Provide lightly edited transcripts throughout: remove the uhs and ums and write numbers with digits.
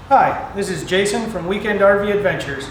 Hi, this is Jason from Weekend RV Adventures.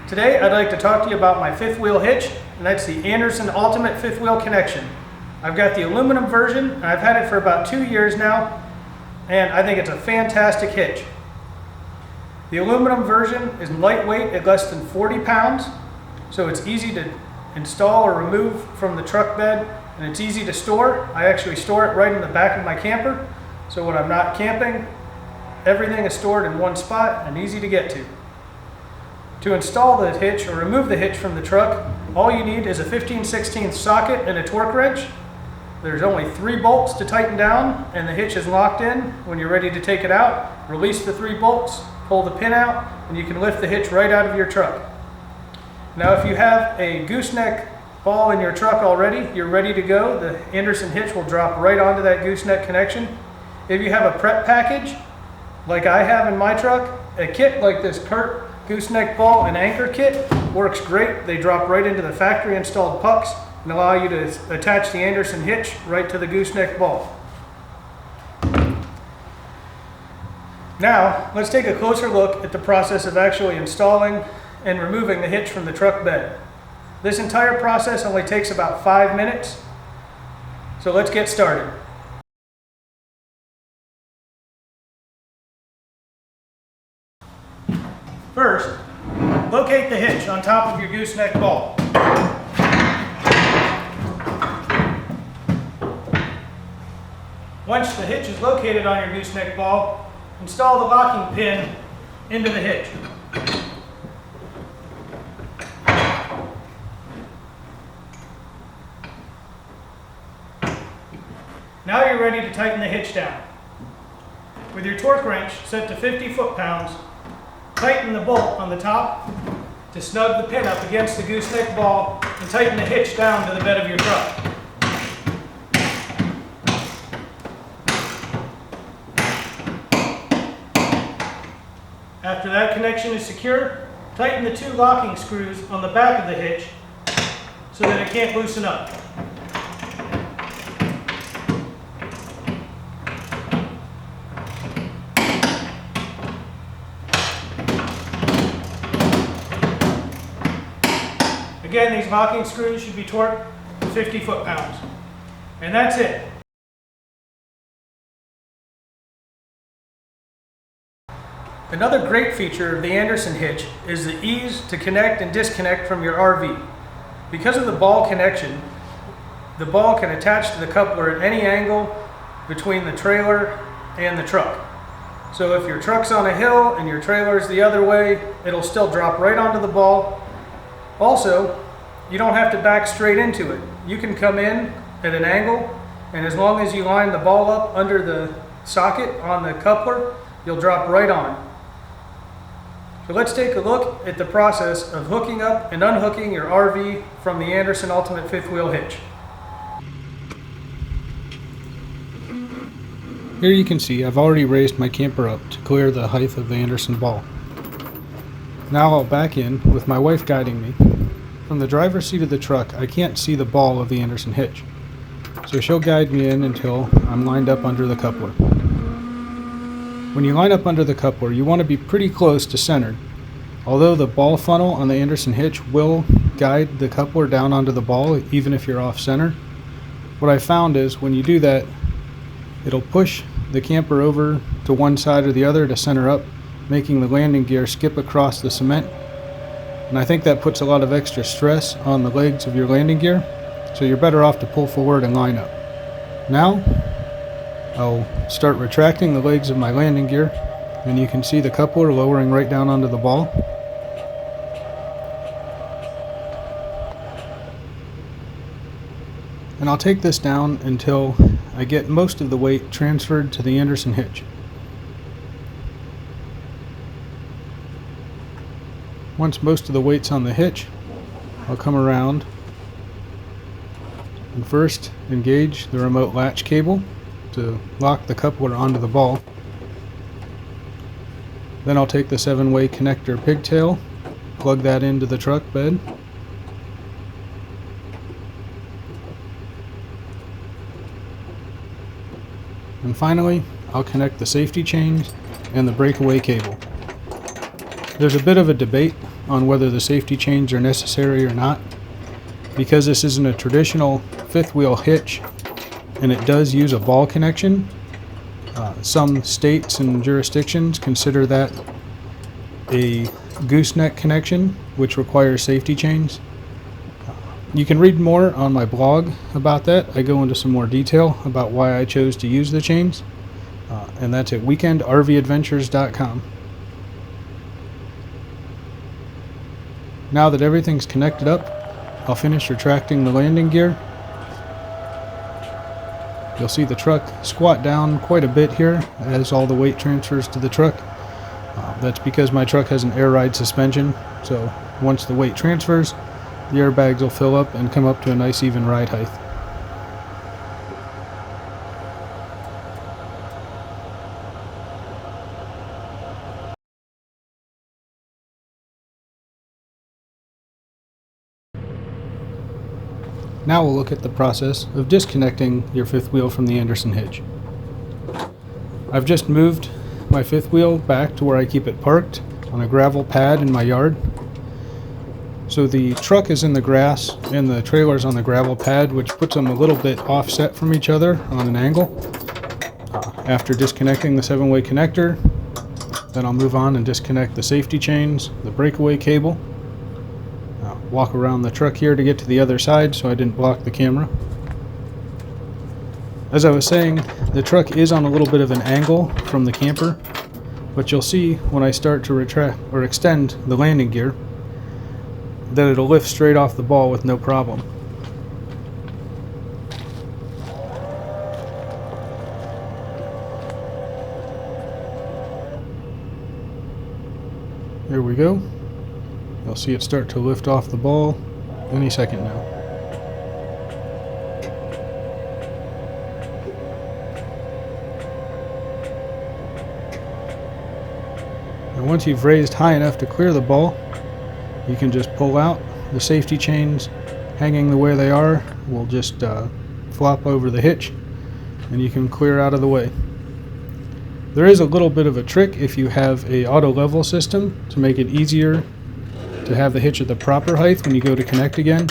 Today I'd like to talk to you about my fifth wheel hitch, and that's the Andersen Ultimate fifth wheel connection. I've got the aluminum version, and I've had it for about 2 years now, and I think it's a fantastic hitch. The aluminum version is lightweight at less than 40 pounds, so it's easy to install or remove from the truck bed, and it's easy to store. I actually store it right in the back of my camper, so when I'm not camping, everything is stored in one spot and easy to get to. To install the hitch or remove the hitch from the truck, all you need is a 15/16 socket and a torque wrench. There's only 3 bolts to tighten down, and the hitch is locked in. When you're ready to take it out, release the 3 bolts, pull the pin out, and you can lift the hitch right out of your truck. Now if you have a gooseneck ball in your truck already, you're ready to go. The Andersen hitch will drop right onto that gooseneck connection. If you have a prep package, like I have in my truck, a kit like this Kurt gooseneck ball and anchor kit works great. They drop right into the factory installed pucks and allow you to attach the Andersen hitch right to the gooseneck ball. Now let's take a closer look at the process of actually installing and removing the hitch from the truck bed. This entire process only takes about 5 minutes, so let's get started. First, locate the hitch on top of your gooseneck ball. Once the hitch is located on your gooseneck ball, install the locking pin into the hitch. Now you're ready to tighten the hitch down. With your torque wrench set to 50 foot-pounds, tighten the bolt on the top to snug the pin up against the gooseneck ball and tighten the hitch down to the bed of your truck. After that connection is secure, tighten the 2 locking screws on the back of the hitch so that it can't loosen up. Again, these locking screws should be torqued to 50 foot-pounds. And that's it. Another great feature of the Andersen hitch is the ease to connect and disconnect from your RV. Because of the ball connection, the ball can attach to the coupler at any angle between the trailer and the truck. So if your truck's on a hill and your trailer's the other way, it'll still drop right onto the ball. Also, you don't have to back straight into it. You can come in at an angle, and as long as you line the ball up under the socket on the coupler, you'll drop right on. So let's take a look at the process of hooking up and unhooking your RV from the Andersen Ultimate fifth wheel hitch. Here you can see I've already raised my camper up to clear the height of the Andersen ball. Now I'll back in with my wife guiding me. From the driver's seat of the truck, I can't see the ball of the Andersen hitch, so she'll guide me in until I'm lined up under the coupler. When you line up under the coupler, you want to be pretty close to center. Although the ball funnel on the Andersen hitch will guide the coupler down onto the ball even if you're off center, what I found is when you do that, it'll push the camper over to one side or the other to center up, making the landing gear skip across the cement. And I think that puts a lot of extra stress on the legs of your landing gear, so you're better off to pull forward and line up. Now, I'll start retracting the legs of my landing gear, and you can see the coupler lowering right down onto the ball. And I'll take this down until I get most of the weight transferred to the Andersen hitch. Once most of the weight's on the hitch, I'll come around and first engage the remote latch cable to lock the coupler onto the ball. Then I'll take the 7-way connector pigtail, plug that into the truck bed, and finally I'll connect the safety chains and the breakaway cable. There's a bit of a debate on whether the safety chains are necessary or not. Because this isn't a traditional fifth wheel hitch and it does use a ball connection, some states and jurisdictions consider that a gooseneck connection, which requires safety chains. You can read more on my blog about that. I go into some more detail about why I chose to use the chains, and that's at weekendrvadventures.com. Now that everything's connected up, I'll finish retracting the landing gear. You'll see the truck squat down quite a bit here as all the weight transfers to the truck. That's because my truck has an air ride suspension, so once the weight transfers, the airbags will fill up and come up to a nice even ride height. Now we'll look at the process of disconnecting your fifth wheel from the Andersen hitch. I've just moved my fifth wheel back to where I keep it parked on a gravel pad in my yard. So the truck is in the grass and the trailer's on the gravel pad, which puts them a little bit offset from each other on an angle. After disconnecting the 7-way connector, then I'll move on and disconnect the safety chains, the breakaway cable. Walk around the truck here to get to the other side so I didn't block the camera. As I was saying, the truck is on a little bit of an angle from the camper, but you'll see when I start to retract or extend the landing gear that it'll lift straight off the ball with no problem. There we go. You'll see it start to lift off the ball any second now. And once you've raised high enough to clear the ball, you can just pull out. The safety chains hanging the way they are will just flop over the hitch and you can clear out of the way. There is a little bit of a trick if you have a auto level system to make it easier to have the hitch at the proper height when you go to connect again.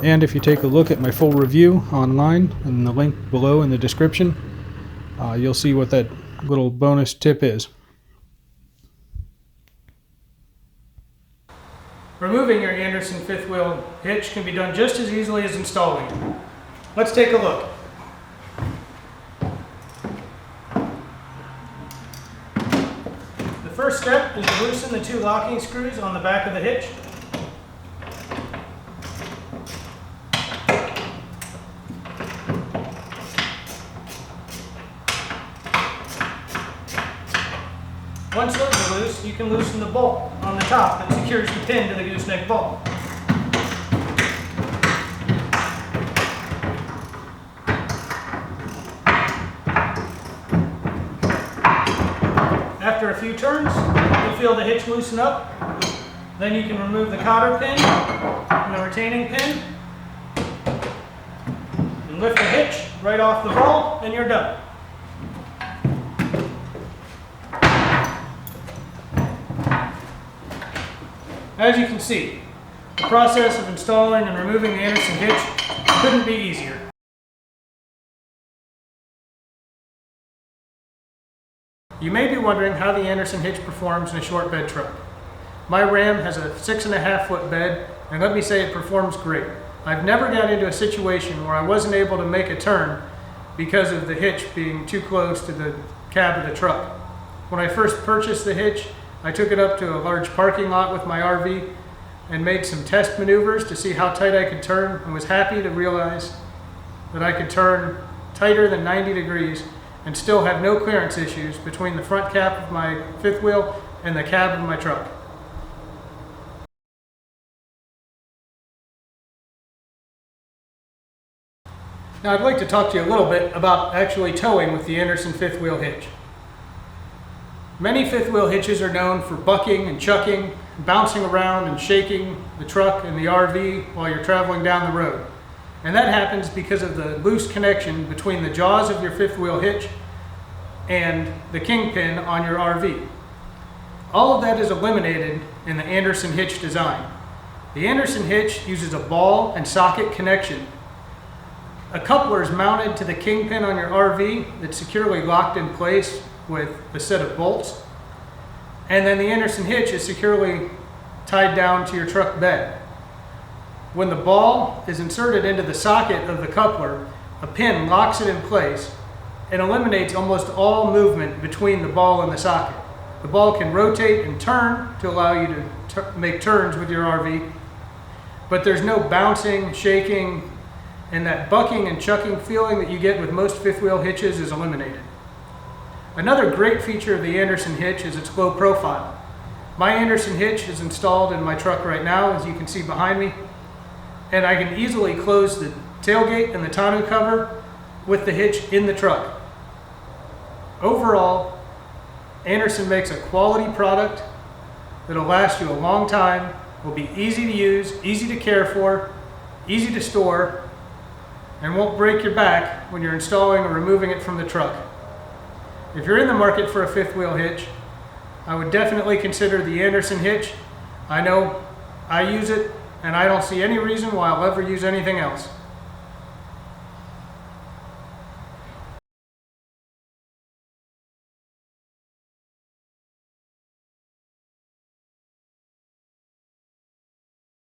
And if you take a look at my full review online and the link below in the description, you'll see what that little bonus tip is. Removing your Andersen fifth wheel hitch can be done just as easily as installing it. Let's take a look. The first step is to loosen the 2 locking screws on the back of the hitch. Once those are loose, you can loosen the bolt on the top that secures the pin to the gooseneck ball. After a few turns, you'll feel the hitch loosen up. Then you can remove the cotter pin and the retaining pin and lift the hitch right off the ball, and you're done. As you can see, the process of installing and removing the Andersen hitch couldn't be easier. You may be wondering how the Andersen hitch performs in a short bed truck. My Ram has a 6.5-foot bed, and let me say it performs great. I've never got into a situation where I wasn't able to make a turn because of the hitch being too close to the cab of the truck. When I first purchased the hitch, I took it up to a large parking lot with my RV and made some test maneuvers to see how tight I could turn, and was happy to realize that I could turn tighter than 90 degrees and still have no clearance issues between the front cap of my fifth wheel and the cab of my truck. Now I'd like to talk to you a little bit about actually towing with the Andersen fifth wheel hitch. Many fifth wheel hitches are known for bucking and chucking, bouncing around and shaking the truck and the RV while you're traveling down the road. And that happens because of the loose connection between the jaws of your fifth wheel hitch and the kingpin on your RV. All of that is eliminated in the Andersen hitch design. The Andersen hitch uses a ball and socket connection. A coupler is mounted to the kingpin on your RV that's securely locked in place with a set of bolts. And then the Andersen hitch is securely tied down to your truck bed. When the ball is inserted into the socket of the coupler, a pin locks it in place and eliminates almost all movement between the ball and the socket. The ball can rotate and turn to allow you to make turns with your RV, but there's no bouncing, shaking, and that bucking and chucking feeling that you get with most fifth wheel hitches is eliminated. Another great feature of the Andersen hitch is its low profile. My Andersen hitch is installed in my truck right now, as you can see behind me, and I can easily close the tailgate and the tonneau cover with the hitch in the truck. Overall, Andersen makes a quality product that'll last you a long time, will be easy to use, easy to care for, easy to store, and won't break your back when you're installing or removing it from the truck. If you're in the market for a fifth wheel hitch, I would definitely consider the Andersen hitch. I know I use it, and I don't see any reason why I'll ever use anything else.